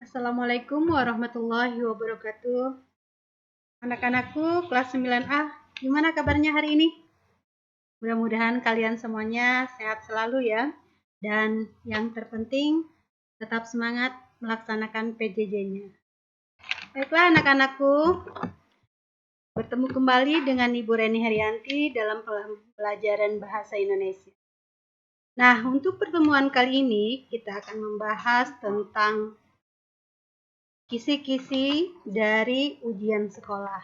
Assalamualaikum warahmatullahi wabarakatuh. Anak-anakku kelas 9A, gimana kabarnya hari ini? Mudah-mudahan kalian semuanya sehat selalu ya. Dan yang terpenting, tetap semangat melaksanakan PJJ-nya. Baiklah anak-anakku, bertemu kembali dengan Ibu Reni Haryanti dalam pelajaran Bahasa Indonesia. Nah, untuk pertemuan kali ini, kita akan membahas tentang kisi-kisi dari ujian sekolah.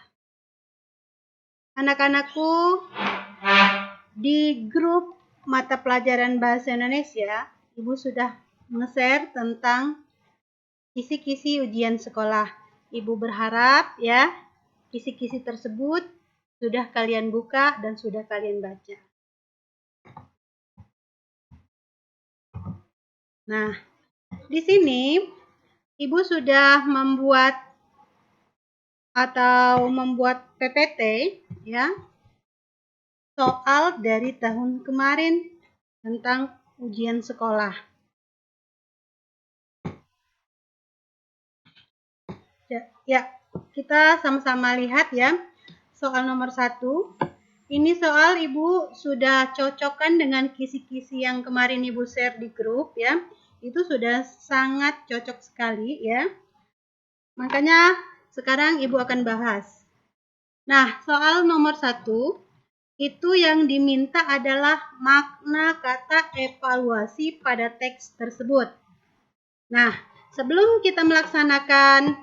Anak-anakku, di grup mata pelajaran Bahasa Indonesia, Ibu sudah nge-share tentang kisi-kisi ujian sekolah. Ibu berharap ya, kisi-kisi tersebut sudah kalian buka dan sudah kalian baca. Nah, di sini Ibu sudah membuat PPT ya, soal dari tahun kemarin tentang ujian sekolah. Ya, kita sama-sama lihat ya, soal nomor 1. Ini soal Ibu sudah cocokkan dengan kisi-kisi yang kemarin Ibu share di grup ya. Itu sudah sangat cocok sekali ya. Makanya sekarang Ibu akan bahas. Nah, soal nomor 1 itu yang diminta adalah makna kata evaluasi pada teks tersebut. Nah, sebelum kita melaksanakan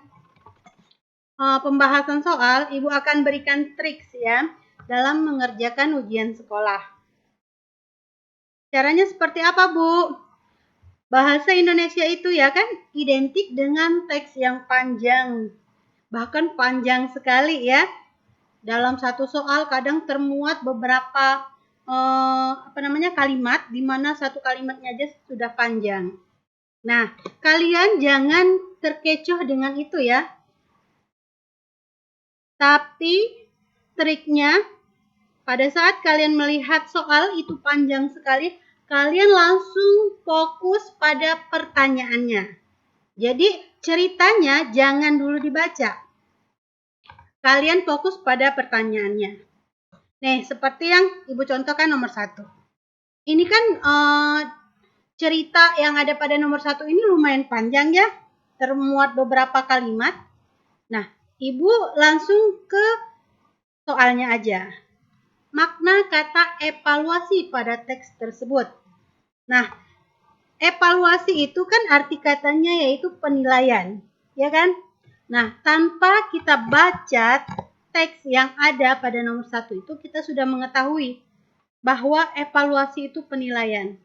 pembahasan soal, Ibu akan berikan triks ya dalam mengerjakan ujian sekolah. Caranya seperti apa, Bu? Bahasa Indonesia itu ya kan identik dengan teks yang panjang. Bahkan panjang sekali ya. Dalam satu soal kadang termuat beberapa kalimat, di mana satu kalimatnya aja sudah panjang. Nah, kalian jangan terkecoh dengan itu ya. Tapi triknya, pada saat kalian melihat soal itu panjang sekali, kalian langsung fokus pada pertanyaannya. Jadi ceritanya jangan dulu dibaca. Kalian fokus pada pertanyaannya. Nih, seperti yang Ibu contohkan nomor 1. Ini kan cerita yang ada pada nomor 1 ini lumayan panjang ya. Termuat beberapa kalimat. Nah, Ibu langsung ke soalnya aja. Makna kata evaluasi pada teks tersebut. Nah, evaluasi itu kan arti katanya yaitu penilaian, ya kan? Nah, tanpa kita baca teks yang ada pada nomor 1 itu, kita sudah mengetahui bahwa evaluasi itu penilaian.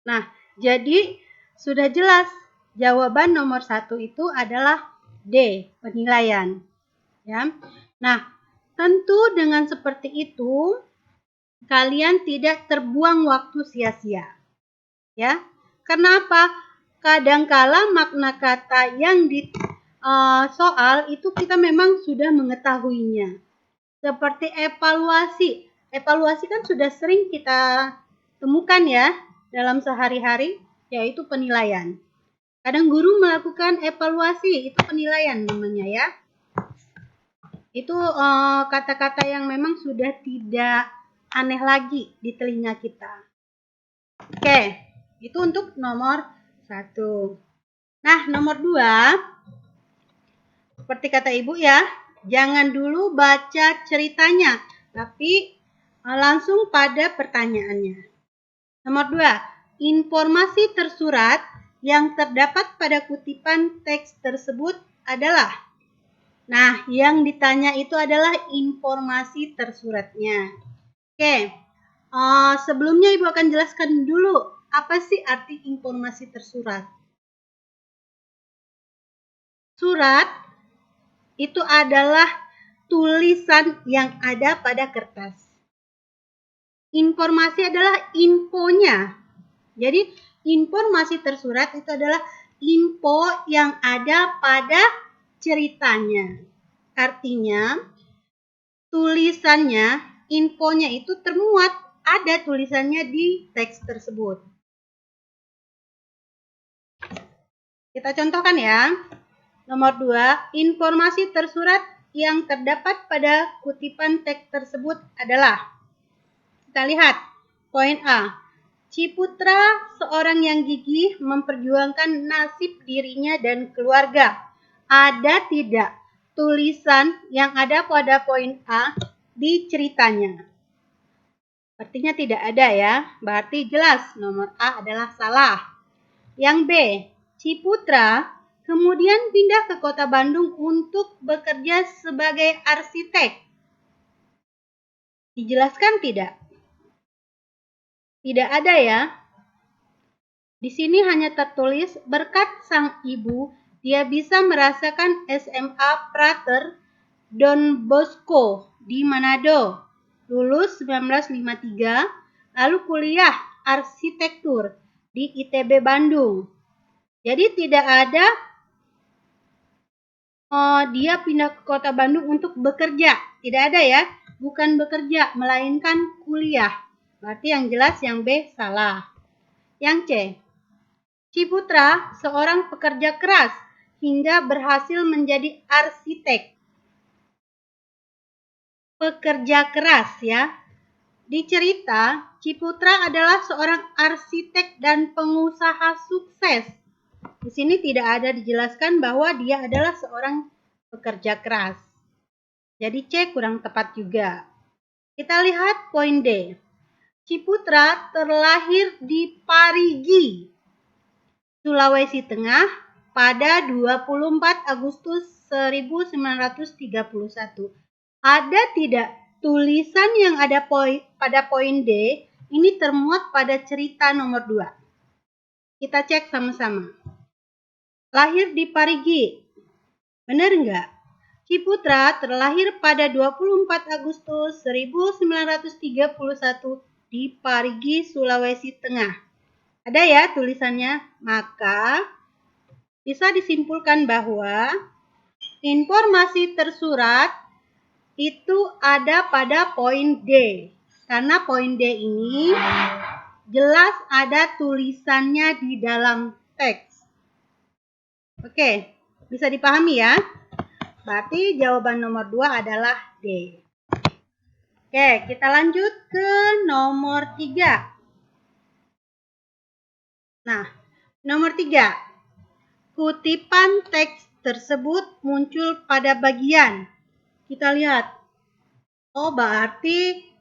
Nah, jadi sudah jelas jawaban nomor 1 itu adalah D, penilaian. Ya. Nah, tentu dengan seperti itu kalian tidak terbuang waktu sia-sia. Ya. Kenapa? Kadangkala makna kata yang di soal itu kita memang sudah mengetahuinya. Seperti evaluasi. Evaluasi kan sudah sering kita temukan ya dalam sehari-hari, yaitu penilaian. Kadang guru melakukan evaluasi, itu penilaian namanya ya. Itu kata-kata yang memang sudah tidak aneh lagi di telinga kita. Oke, itu untuk nomor 1. Nah, nomor 2, seperti kata Ibu ya, jangan dulu baca ceritanya, tapi langsung pada pertanyaannya. Nomor 2, informasi tersurat yang terdapat pada kutipan teks tersebut adalah. Nah, yang ditanya itu adalah informasi tersuratnya. Oke, sebelumnya Ibu akan jelaskan dulu apa sih arti informasi tersurat. Surat itu adalah tulisan yang ada pada kertas. Informasi adalah infonya. Jadi, informasi tersurat itu adalah info yang ada pada ceritanya. Artinya, tulisannya, infonya itu termuat, ada tulisannya di teks tersebut. Kita contohkan ya. Nomor 2, informasi tersurat yang terdapat pada kutipan teks tersebut adalah. Kita lihat poin A. Ciputra seorang yang gigih memperjuangkan nasib dirinya dan keluarga. Ada tidak tulisan yang ada pada poin A di ceritanya? Artinya tidak ada ya. Berarti jelas nomor A adalah salah. Yang B. Ciputra kemudian pindah ke kota Bandung untuk bekerja sebagai arsitek. Dijelaskan tidak? Tidak ada ya. Di sini hanya tertulis berkat sang ibu, dia bisa merasakan SMA Prater Don Bosco di Manado. Lulus 1953, lalu kuliah arsitektur di ITB Bandung. Jadi tidak ada dia pindah ke kota Bandung untuk bekerja. Tidak ada ya. Bukan bekerja, melainkan kuliah. Berarti yang jelas yang B salah. Yang C. Ciputra seorang pekerja keras hingga berhasil menjadi arsitek. Pekerja keras ya. Di cerita, Ciputra adalah seorang arsitek dan pengusaha sukses. Di sini tidak ada dijelaskan bahwa dia adalah seorang pekerja keras. Jadi C kurang tepat juga. Kita lihat poin D. Ciputra terlahir di Parigi, Sulawesi Tengah pada 24 Agustus 1931. Ada tidak tulisan yang ada pada poin D ini termuat pada cerita nomor 2? Kita cek sama-sama. Lahir di Parigi. Benar enggak? Ciputra terlahir pada 24 Agustus 1931 di Parigi, Sulawesi Tengah. Ada ya tulisannya? Maka bisa disimpulkan bahwa informasi tersurat itu ada pada poin D. Karena poin D ini jelas ada tulisannya di dalam teks. Oke, bisa dipahami ya? Berarti jawaban nomor 2 adalah D. Oke, kita lanjut ke nomor 3. Nah, nomor 3. Kutipan teks tersebut muncul pada bagian. Kita lihat. Oh, berarti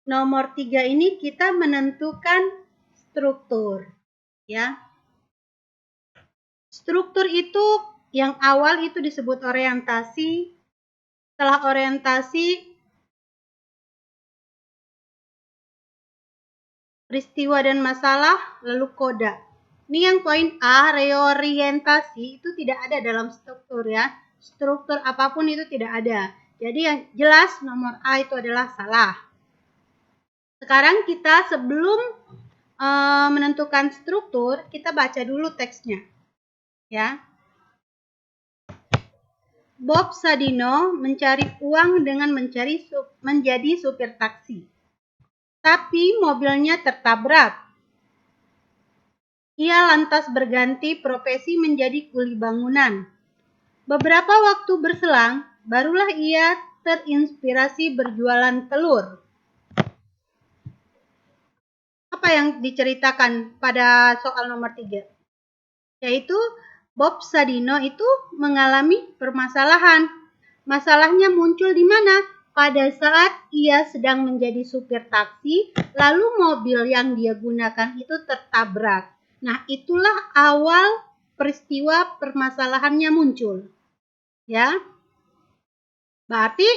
nomor 3 ini kita menentukan struktur. Ya. Struktur itu yang awal itu disebut orientasi. Setelah orientasi, peristiwa dan masalah, lalu koda. Ini yang poin A, reorientasi itu tidak ada dalam struktur ya. Struktur apapun itu tidak ada. Jadi yang jelas nomor A itu adalah salah. Sekarang kita sebelum menentukan struktur, kita baca dulu teksnya. Ya. Bob Sadino mencari uang dengan menjadi supir taksi. Tapi mobilnya tertabrak. Ia lantas berganti profesi menjadi kuli bangunan. Beberapa waktu berselang, barulah ia terinspirasi berjualan telur. Apa yang diceritakan pada soal nomor 3? Yaitu Bob Sadino itu mengalami permasalahan. Masalahnya muncul di mana? Pada saat ia sedang menjadi supir taksi, lalu mobil yang dia gunakan itu tertabrak. Nah, itulah awal peristiwa permasalahannya muncul. Ya. Berarti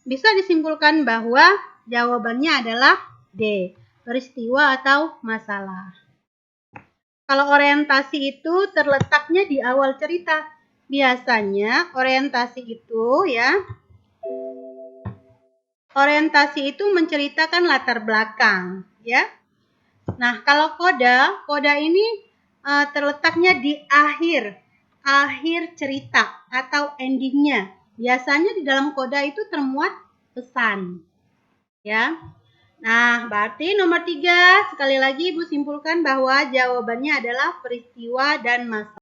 bisa disimpulkan bahwa jawabannya adalah D, peristiwa atau masalah. Kalau orientasi itu terletaknya di awal cerita. Biasanya orientasi itu ya, orientasi itu menceritakan latar belakang, ya. Nah, kalau koda ini terletaknya di akhir cerita atau endingnya. Biasanya di dalam koda itu termuat pesan, ya. Nah, berarti nomor 3 sekali lagi Ibu simpulkan bahwa jawabannya adalah peristiwa dan masalah.